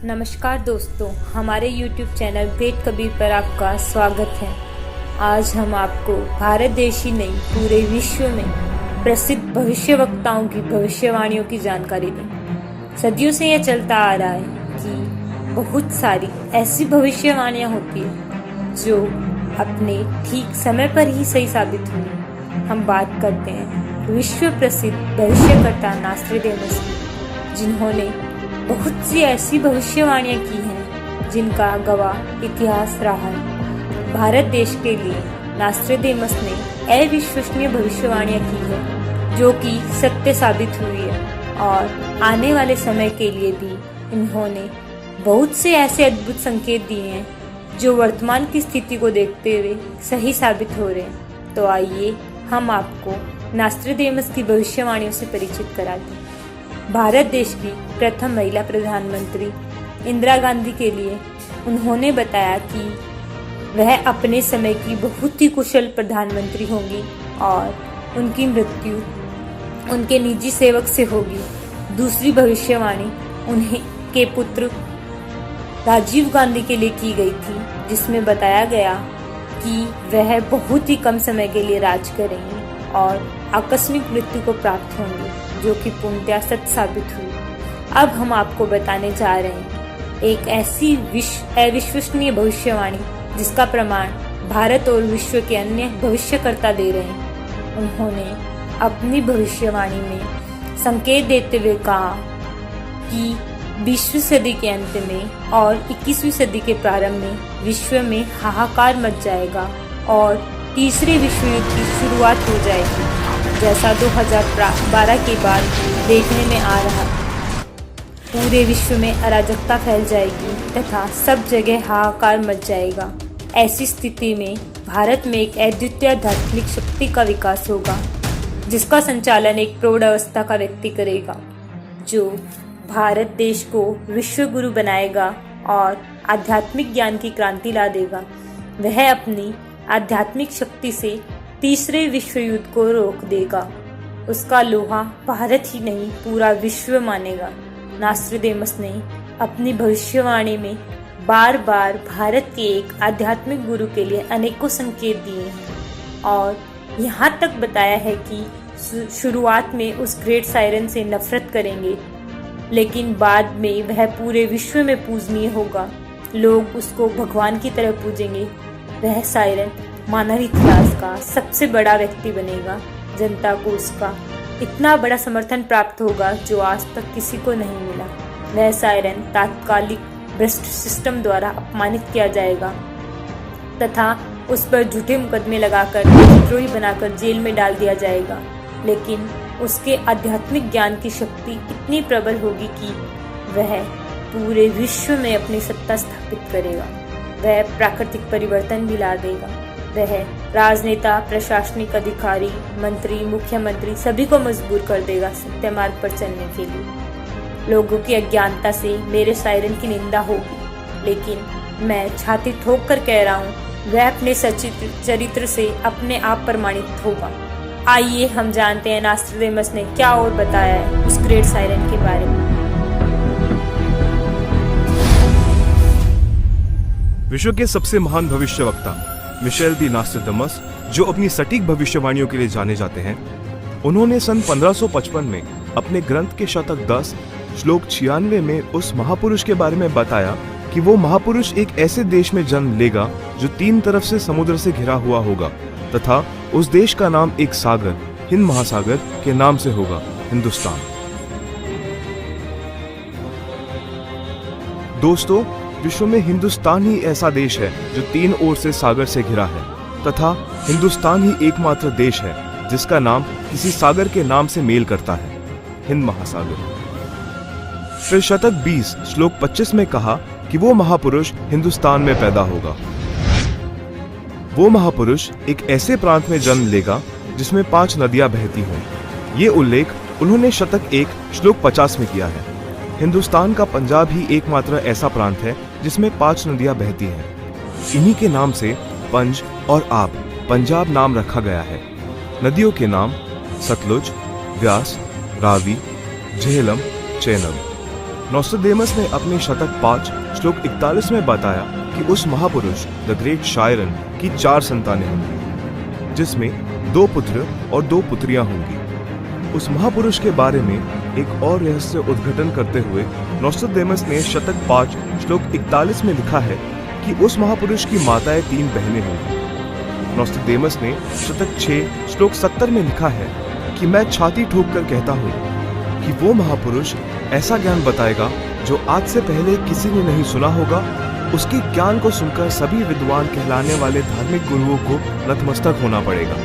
नमस्कार दोस्तों, हमारे YouTube चैनल ग्रेट कबीर पर आपका स्वागत है। आज हम आपको भारत देश ही नहीं पूरे विश्व में प्रसिद्ध भविष्यवक्ताओं की भविष्यवाणियों की जानकारी दें। सदियों से यह चलता आ रहा है कि बहुत सारी ऐसी भविष्यवाणियां होती है जो अपने ठीक समय पर ही सही साबित हुई। हम बात करते हैं विश्व प्रसिद्ध भविष्यकर्ता नास्ट्रेडेमस की, जिन्होंने बहुत सी ऐसी भविष्यवाणियां की हैं जिनका गवाह इतिहास रहा है। भारत देश के लिए नास्ट्रेडेमस ने अविश्वसनीय भविष्यवाणियां की है जो कि सत्य साबित हुई है, और आने वाले समय के लिए भी इन्होंने बहुत से ऐसे अद्भुत संकेत दिए हैं जो वर्तमान की स्थिति को देखते हुए सही साबित हो रहे हैं। तो आइए हम आपको नास्ट्रेडेमस की भविष्यवाणियों से परिचित कराते हैं। भारत देश की प्रथम महिला प्रधानमंत्री इंदिरा गांधी के लिए उन्होंने बताया कि वह अपने समय की बहुत ही कुशल प्रधानमंत्री होंगी और उनकी मृत्यु उनके निजी सेवक से होगी। दूसरी भविष्यवाणी उन्हें के पुत्र राजीव गांधी के लिए की गई थी, जिसमें बताया गया कि वह बहुत ही कम समय के लिए राज करेंगे और आकस्मिक मृत्यु को प्राप्त होंगे, जो कि पूर्णतः सत्य साबित हुई। अब हम आपको बताने जा रहे हैं एक ऐसी अविश्वसनीय भविष्यवाणी जिसका प्रमाण भारत और विश्व के अन्य भविष्यकर्ता दे रहे हैं। उन्होंने अपनी भविष्यवाणी में संकेत देते हुए कहा कि 20वीं सदी के अंत में और 21वीं सदी के प्रारंभ में विश्व में हाहाकार मच जाएगा और तीसरे विश्व युद्ध की शुरुआत हो जाएगी, जैसा 2012 के बाद देखने में आ रहा है। पूरे विश्व में अराजकता फैल जाएगी तथा सब जगह हाहाकार मच जाएगा। ऐसी स्थिति में भारत में एक अद्वितीय आध्यात्मिक शक्ति का विकास होगा, जिसका संचालन एक प्रौढ़ अवस्था का व्यक्ति करेगा, जो भारत देश को विश्व गुरु बनाएगा और आध्यात्मिक ज्ञान की क्रांति ला देगा। वह अपनी आध्यात्मिक शक्ति से तीसरे विश्व युद्ध को रोक देगा। उसका लोहा भारत ही नहीं पूरा विश्व मानेगा। नास्ट्रेडेमस ने अपनी भविष्यवाणी में बार बार भारत के एक आध्यात्मिक गुरु के लिए अनेकों संकेत दिए हैं और यहाँ तक बताया है कि शुरुआत में उस ग्रेट साइरन से नफरत करेंगे, लेकिन बाद में वह पूरे विश्व में पूजनीय होगा। लोग उसको भगवान की तरह पूजेंगे। वह साइरन मानव इतिहास का सबसे बड़ा व्यक्ति बनेगा। जनता को उसका इतना बड़ा समर्थन प्राप्त होगा जो आज तक किसी को नहीं मिला। वह साइरन तात्कालिक भ्रष्ट सिस्टम द्वारा अपमानित किया जाएगा तथा उस पर झूठे मुकदमे लगाकर विद्रोही बनाकर जेल में डाल दिया जाएगा, लेकिन उसके आध्यात्मिक ज्ञान की शक्ति इतनी प्रबल होगी कि वह पूरे विश्व में अपनी सत्ता स्थापित करेगा। वह प्राकृतिक परिवर्तन भी ला देगा। वह राजनेता, प्रशासनिक अधिकारी, मंत्री, मुख्यमंत्री सभी को मजबूर कर देगा सत्य मार्ग पर चलने के लिए। लोगों की अज्ञानता से मेरे साइरन की निंदा होगी, लेकिन मैं छाती ठोक कर कह रहा हूँ, वह अपने सचित्र चरित्र से अपने आप प्रमाणित होगा। आइए हम जानते हैं नास्ट्रेडेमस ने क्या और बताया है उस ग्रेट साइरन के बारे में। विश्व के सबसे महान भविष्यवक्ता मिशेल दी नास्ट्रेडेमस, जो अपनी सटीक भविष्यवाणियों के लिए जाने जाते हैं, उन्होंने सन 1555 में अपने ग्रंथ के शतक 10 श्लोक 96 में उस महापुरुष के बारे में बताया कि वो महापुरुष एक ऐसे देश में जन्म लेगा जो 3 तरफ से समुद्र से घिरा हुआ होगा तथा उस देश का नाम एक सागर, हिंद महासागर के नाम से होगा, हिंदुस्तान। दोस्तों, विश्व में हिंदुस्तान ही ऐसा देश है जो 3 ओर से सागर से घिरा है तथा हिंदुस्तान ही एकमात्र देश है जिसका नाम किसी सागर के नाम से मेल करता है, हिंद महासागर। फिर शतक 20 श्लोक 25 में कहा कि वो महापुरुष हिंदुस्तान में पैदा होगा। वो महापुरुष एक ऐसे प्रांत में जन्म लेगा जिसमें 5 नदियां बहती हों। ये उल्लेख उन्होंने शतक 1 श्लोक 50 में किया है। हिंदुस्तान का पंजाब ही एकमात्र ऐसा प्रांत है जिसमें 5 नदियां बहती हैं। इन्हीं के नाम से पंज और आप पंजाब नाम रखा गया है। नदियों के नाम सतलुज, व्यास, रावी, झेलम, चेनाब। नोस्ट्राडेमस ने अपने शतक 5 श्लोक 41 में बताया कि उस महापुरुष द ग्रेट शायरन की 4 संतानें होंगी, जिसमें 2 पुत्र और 2 पुत्रियां होंगी। उस महापुरुष के बारे में एक और रहस्य उद्घाटन करते हुए नोस्ट्राडेमस ने शतक 5 श्लोक 41 में लिखा है कि उस महापुरुष की माताएं 3 बहनें होंगी। नोस्ट्राडेमस ने शतक 6 श्लोक 70 में लिखा है कि मैं छाती ठोक कर कहता हूँ कि वो महापुरुष ऐसा ज्ञान बताएगा जो आज से पहले किसी ने नहीं सुना होगा। उसके ज्ञान को सुनकर सभी विद्वान कहलाने वाले धार्मिक गुरुओं को नतमस्तक होना पड़ेगा।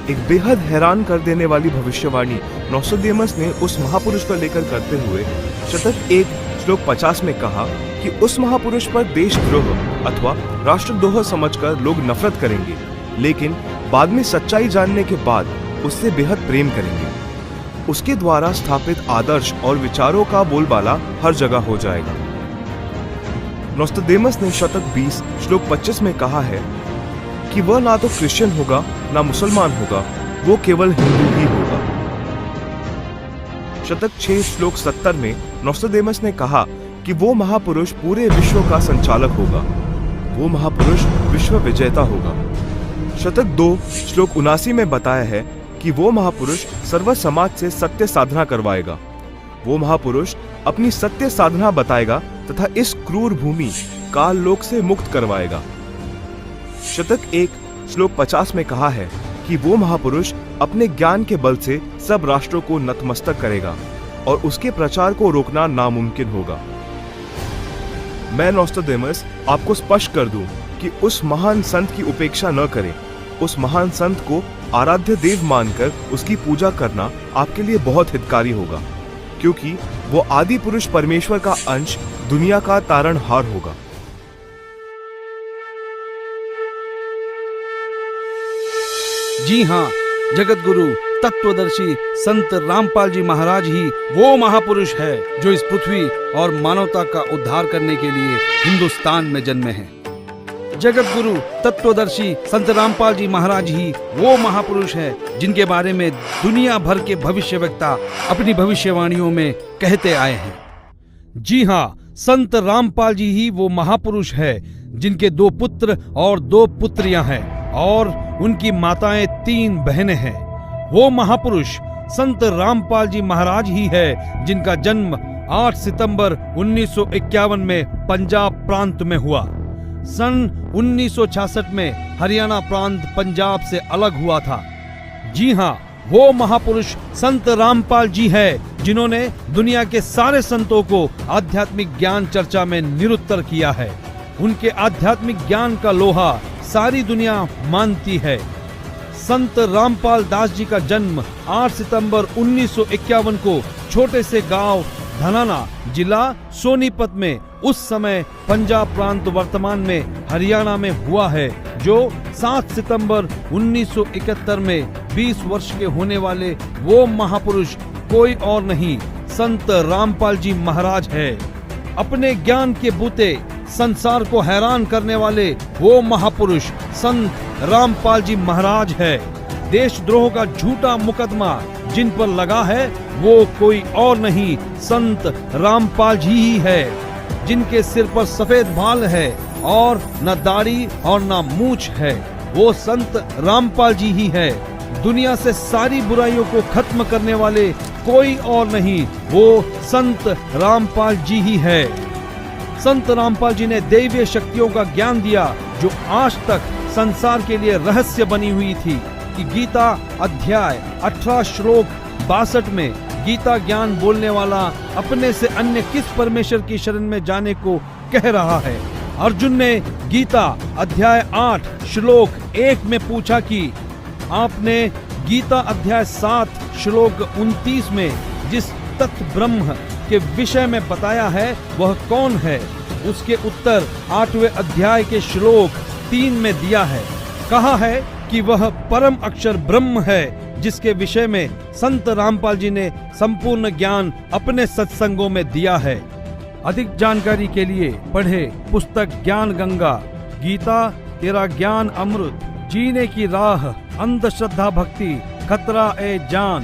एक बेहद हैरान कर देने वाली भविष्यवाणी नोस्ट्राडेमस ने उस महापुरुष को लेकर करते हुए शतक 1 श्लोक 50 में कहा कि उस महापुरुष पर देशद्रोह अथवा राष्ट्रद्रोह समझकर लोग नफरत करेंगे, लेकिन बाद में सच्चाई जानने के बाद उससे बेहद प्रेम करेंगे। उसके द्वारा स्थापित आदर्श और विचारों का बोलबाला हर जगह हो जाएगा। नोस्ट्राडेमस ने शतक 20 श्लोक 25 में कहा है कि वह ना तो क्रिश्चियन होगा ना मुसलमान होगा, वो केवल हिंदू ही होगा। शतक 6 श्लोक 70 में नोस्ट्राडेमस ने कहा कि वो महापुरुष पूरे विश्व का संचालक होगा, वो महापुरुष विश्व विजेता होगा। शतक 2 श्लोक 79 में बताया है कि वो महापुरुष सर्व समाज से सत्य साधना करवाएगा, वो महापुरुष अपनी सत्य साधना बताएगा तथा इस क्रूर भूमि काल लोक से मुक्त करवाएगा। शतक 1 श्लोक 50 में कहा है कि वो महापुरुष अपने ज्ञान के बल से सब राष्ट्रों को नतमस्तक करेगा और उसके प्रचार को रोकना नामुमकिन होगा। मैं नोस्ट्राडेमस आपको स्पष्ट कर दूं कि उस महान संत की उपेक्षा न करें। उस महान संत को आराध्य देव मानकर उसकी पूजा करना आपके लिए बहुत हितकारी होगा, क्योंकि वो आदि पुरुष परमेश्वर का अंश, दुनिया का तारणहार होगा। जी हाँ, जगत गुरु तत्वदर्शी संत रामपाल जी महाराज ही वो महापुरुष है जो इस पृथ्वी और मानवता का उद्धार करने के लिए हिंदुस्तान में जन्मे हैं। जगत गुरु तत्वदर्शी संत रामपाल जी महाराज ही वो महापुरुष है जिनके बारे में दुनिया भर के भविष्यवक्ता अपनी भविष्यवाणियों में कहते आए हैं। जी हाँ, संत रामपाल जी ही वो महापुरुष है जिनके 2 पुत्र और 2 पुत्रियां हैं और उनकी माताएं 3 बहनें हैं। वो महापुरुष संत रामपाल जी महाराज ही है जिनका जन्म 8 सितंबर 1951 में पंजाब प्रांत में हुआ। सन 1966 में हरियाणा प्रांत पंजाब से अलग हुआ था। जी हाँ, वो महापुरुष संत रामपाल जी है जिन्होंने दुनिया के सारे संतों को आध्यात्मिक ज्ञान चर्चा में निरुत्तर किया है। उनके आध्यात्मिक ज्ञान का लोहा सारी दुनिया मानती है। संत रामपाल दास जी का जन्म 8 सितंबर 1951 को छोटे से गांव धनाना, जिला सोनीपत में, उस समय पंजाब प्रांत वर्तमान में हरियाणा में हुआ है, जो 7 सितंबर 1971 में 20 वर्ष के होने वाले वो महापुरुष कोई और नहीं, संत रामपाल जी महाराज है। अपने ज्ञान के बूते संसार को हैरान करने वाले वो महापुरुष संत रामपाल जी महाराज है। देशद्रोह का झूठा मुकदमा जिन पर लगा है वो कोई और नहीं, संत रामपाल जी ही है। जिनके सिर पर सफेद बाल है और न दाढ़ी और न मूछ है, वो संत रामपाल जी ही है। दुनिया से सारी बुराइयों को खत्म करने वाले कोई और नहीं, वो संत रामपाल जी ही है। संत रामपाल जी ने दैवीय शक्तियों का ज्ञान दिया जो आज तक संसार के लिए रहस्य बनी हुई थी कि गीता अध्याय 18 श्लोक 62 में गीता ज्ञान बोलने वाला अपने से अन्य किस परमेश्वर की शरण में जाने को कह रहा है। अर्जुन ने गीता अध्याय 8 श्लोक 1 में पूछा कि आपने गीता अध्याय 7 श्लोक 29 में जिस तत्व ब्रह्म के विषय में बताया है वह कौन है? उसके उत्तर 8वें अध्याय के श्लोक 3 में दिया है। कहा है कि वह परम अक्षर ब्रह्म है जिसके विषय में संत रामपाल जी ने संपूर्ण ज्ञान अपने सत्संगों में दिया है। अधिक जानकारी के लिए पढ़े पुस्तक ज्ञान गंगा, गीता तेरा ज्ञान अमृत, जीने की राह, अंधश्रद्धा भक्ति, खतरा ए जान,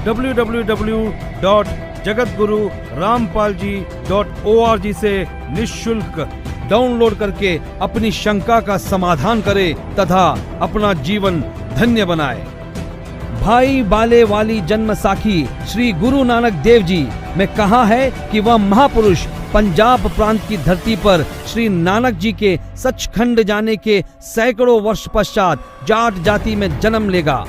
www.gitaranand.org जगतगुरु रामपालजी.org से निःशुल्क डाउनलोड करके अपनी शंका का समाधान करे तथा अपना जीवन धन्य बनाए। भाई बाले वाली जन्म साखी श्री गुरु नानक देव जी में कहा है कि वह महापुरुष पंजाब प्रांत की धरती पर श्री नानक जी के सचखंड जाने के सैकड़ों वर्ष पश्चात जाट जाति में जन्म लेगा।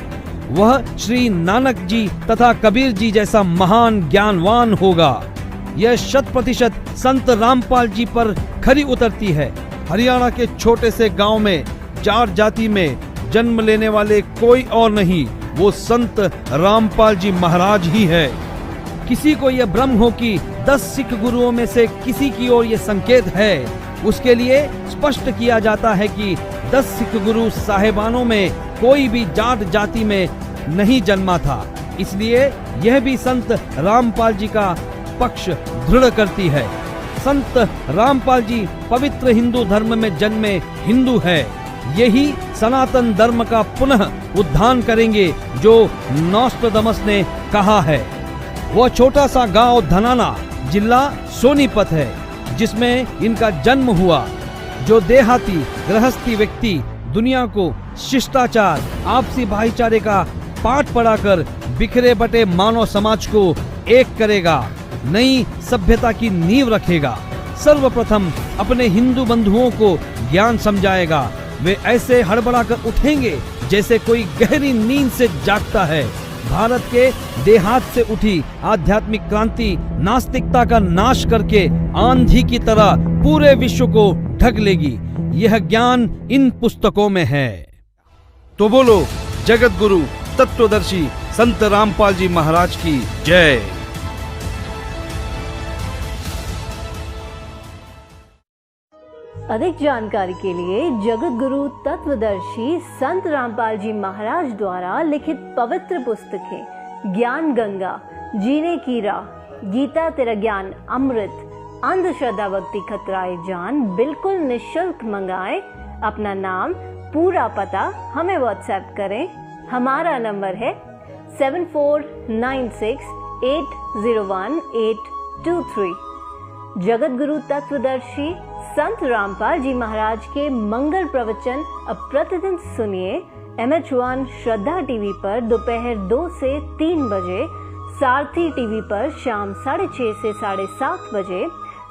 वह श्री नानक जी तथा कबीर जी जैसा महान ज्ञानवान होगा। यह 100% संत रामपाल जी पर खरी उतरती है। हरियाणा के छोटे से गांव में जाट जाति में जन्म लेने वाले कोई और नहीं, वो संत रामपाल जी महाराज ही है। किसी को यह भ्रम हो कि 10 सिख गुरुओं में से किसी की ओर यह संकेत है, उसके लिए स्पष्ट किया जाता है कि 10 सिख गुरु साहेबानों में कोई भी जाट जाति में नहीं जन्मा था। इसलिए यह भी संत रामपाल जी का पक्ष दृढ़ करती है। संत रामपाल जी पवित्र हिंदू धर्म में जन्मे हिंदू है। यही सनातन धर्म का पुनः उद्धार करेंगे जो नॉस्ट्राडमस ने कहा है। वह छोटा सा गांव धनाना जिला सोनीपत है जिसमें इनका जन्म हुआ। जो देहाती गृहस्थी व्यक्ति दुनिया को शिष्टाचार आपसी भाईचारे का पाठ पढ़ाकर बिखरे बटे मानव समाज को एक करेगा, नई सभ्यता की नींव रखेगा। सर्वप्रथम अपने हिंदू बंधुओं को ज्ञान समझाएगा। वे ऐसे हड़बड़ाकर उठेंगे जैसे कोई गहरी नींद से जागता है। भारत के देहात से उठी आध्यात्मिक क्रांति नास्तिकता का नाश करके आंधी की तरह पूरे विश्व को ढक लेगी। यह ज्ञान इन पुस्तकों में है। तो बोलो जगत गुरु तत्वदर्शी संत रामपाल जी महाराज की जय। अधिक जानकारी के लिए जगत गुरु तत्वदर्शी संत रामपाल जी महाराज द्वारा लिखित पवित्र पुस्तकें ज्ञान गंगा, जीने की राह, गीता तेरा ज्ञान अमृत, अंधश्रद्धा भक्ति खतराए जान बिल्कुल निःशुल्क मंगाएं। अपना नाम पूरा पता हमें व्हाट्सएप करें। हमारा नंबर है 7496801823। जगत गुरु तत्वदर्शी संत रामपाल जी महाराज के मंगल प्रवचन अब प्रतिदिन सुनिए MH1 श्रद्धा टीवी पर दोपहर 2 से 3 बजे, सारथी टीवी पर शाम 6:30 से 7:30 बजे,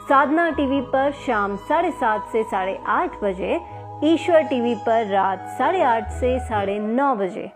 साधना टीवी पर शाम 7:30 से 8:30 बजे, ईश्वर टीवी पर रात 8:30 से 9:30 बजे।